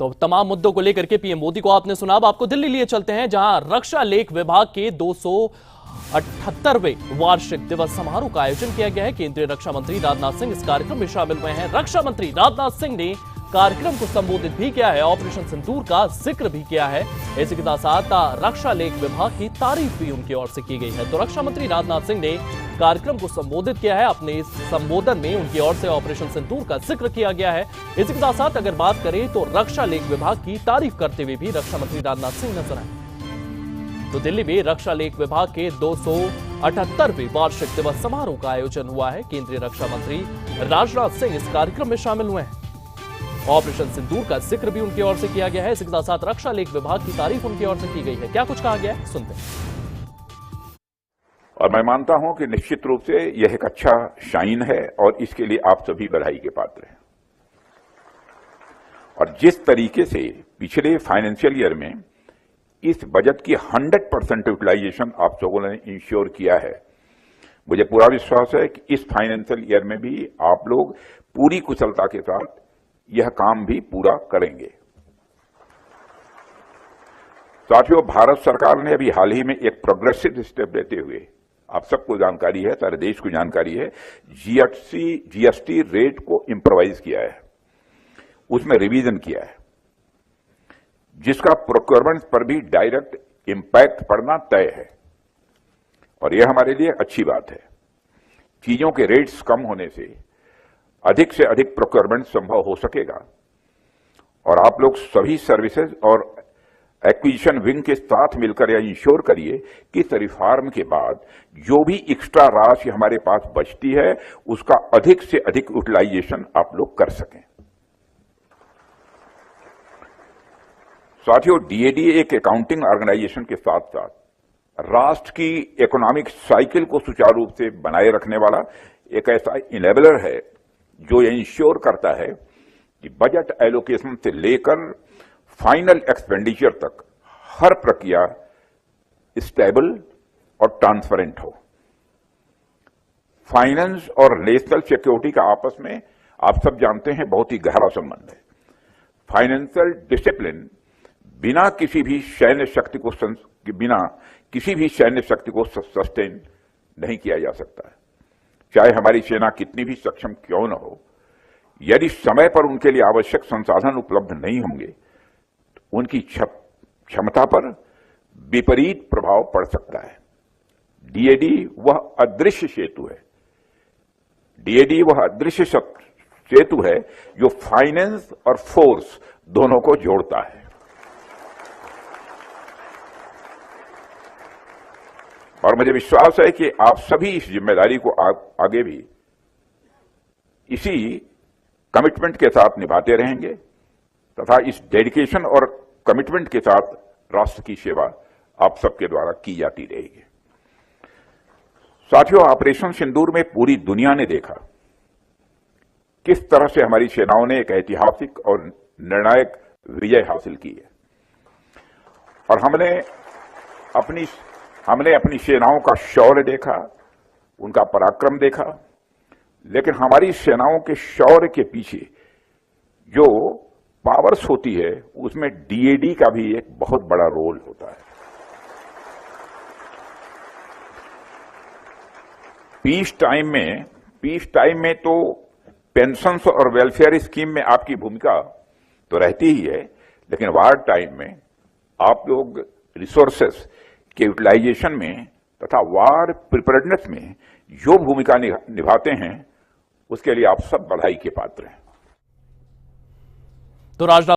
तो तमाम मुद्दों को लेकर के पीएम मोदी को आपने सुना। अब आपको दिल्ली लिए चलते हैं, जहां रक्षा लेख विभाग के 278वें वार्षिक दिवस समारोह का आयोजन किया गया है। केंद्रीय रक्षा मंत्री राजनाथ सिंह इस कार्यक्रम में शामिल हुए हैं। रक्षा मंत्री राजनाथ सिंह ने कार्यक्रम को संबोधित भी किया है, ऑपरेशन सिंदूर का जिक्र भी किया है। इसी के साथ रक्षा लेख विभाग की तारीफ भी उनकी ओर से की गई है। तो रक्षा मंत्री राजनाथ सिंह ने कार्यक्रम को संबोधित किया है। अपने इस संबोधन में उनकी ओर से ऑपरेशन सिंदूर का जिक्र किया गया है। इसी के साथ अगर बात करें तो रक्षा लेख विभाग की तारीफ करते हुए भी रक्षा मंत्री राजनाथ सिंह नजर आए। तो दिल्ली में रक्षा लेख विभाग के 278वें वार्षिक दिवस समारोह का आयोजन हुआ है। केंद्रीय रक्षा मंत्री राजनाथ सिंह इस कार्यक्रम में शामिल हुए हैं। ऑपरेशन सिंदूर का जिक्र भी उनकी ओर से किया गया है। इसी के साथ रक्षा लेख विभाग की तारीफ उनकी ओर से की गई है। क्या कुछ कहा गया है, सुनते हैं। और मैं मानता हूं कि निश्चित रूप से यह एक अच्छा शाइन है और इसके लिए आप सभी बधाई के पात्र हैं। और जिस तरीके से पिछले फाइनेंशियल ईयर में इस बजट की 100% यूटिलाइजेशन आप लोगों ने इंश्योर किया है, मुझे पूरा विश्वास है कि इस फाइनेंशियल ईयर में भी आप लोग पूरी कुशलता के साथ यह काम भी पूरा करेंगे। साथियों, भारत सरकार ने अभी हाल ही में एक प्रोग्रेसिव स्टेप लेते हुए, आप सबको जानकारी है, सारे देश को जानकारी है, जीएसटी रेट को इंप्रोवाइज किया है, उसमें रिवीजन किया है, जिसका प्रोक्योरमेंट पर भी डायरेक्ट इंपैक्ट पड़ना तय है। और यह हमारे लिए अच्छी बात है। चीजों के रेट्स कम होने से अधिक प्रोक्योरमेंट संभव हो सकेगा। और आप लोग सभी सर्विसेज और एक्विजिशन विंग के साथ मिलकर यह इंश्योर करिए कि इस रिफॉर्म के बाद जो भी एक्स्ट्रा राशि हमारे पास बचती है उसका अधिक से अधिक यूटिलाइजेशन आप लोग कर सकें। साथियों, डीएडी एक अकाउंटिंग ऑर्गेनाइजेशन के साथ साथ राष्ट्र की इकोनॉमिक साइकिल को सुचारू रूप से बनाए रखने वाला एक ऐसा इनेबलर है जो ये इंश्योर करता है कि बजट एलोकेशन से लेकर फाइनल एक्सपेंडिचर तक हर प्रक्रिया स्टेबल और ट्रांसपेरेंट हो। फाइनेंस और नेशनल सिक्योरिटी का आपस में आप सब जानते हैं बहुत ही गहरा संबंध है। फाइनेंशियल डिसिप्लिन बिना किसी भी सैन्य शक्ति को सस्टेन नहीं किया जा सकता है। चाहे हमारी सेना कितनी भी सक्षम क्यों न हो, यदि समय पर उनके लिए आवश्यक संसाधन उपलब्ध नहीं होंगे तो उनकी क्षमता पर विपरीत प्रभाव पड़ सकता है। डीएडी वह अदृश्य सेतु है। डीएडी वह अदृश्य सेतु है जो फाइनेंस और फोर्स दोनों को जोड़ता है। और मुझे विश्वास है कि आप सभी इस जिम्मेदारी को आगे भी इसी कमिटमेंट के साथ निभाते रहेंगे तथा इस डेडिकेशन और कमिटमेंट के साथ राष्ट्र की सेवा आप सबके द्वारा की जाती रहेगी। साथियों, ऑपरेशन सिंदूर में पूरी दुनिया ने देखा किस तरह से हमारी सेनाओं ने एक ऐतिहासिक और निर्णायक विजय हासिल की है। और हमने अपनी सेनाओं का शौर्य देखा, उनका पराक्रम देखा, लेकिन हमारी सेनाओं के शौर्य के पीछे जो पावर्स होती है उसमें डीएडी का भी एक बहुत बड़ा रोल होता है। पीस टाइम में तो पेंशन्स और वेलफेयर स्कीम में आपकी भूमिका तो रहती ही है, लेकिन वार टाइम में आप लोग रिसोर्सेस के यूटिलाइजेशन में तथा वार प्रिपेयर्डनेस में जो भूमिका निभाते हैं उसके लिए आप सब बधाई के पात्र हैं। तो राजनाथ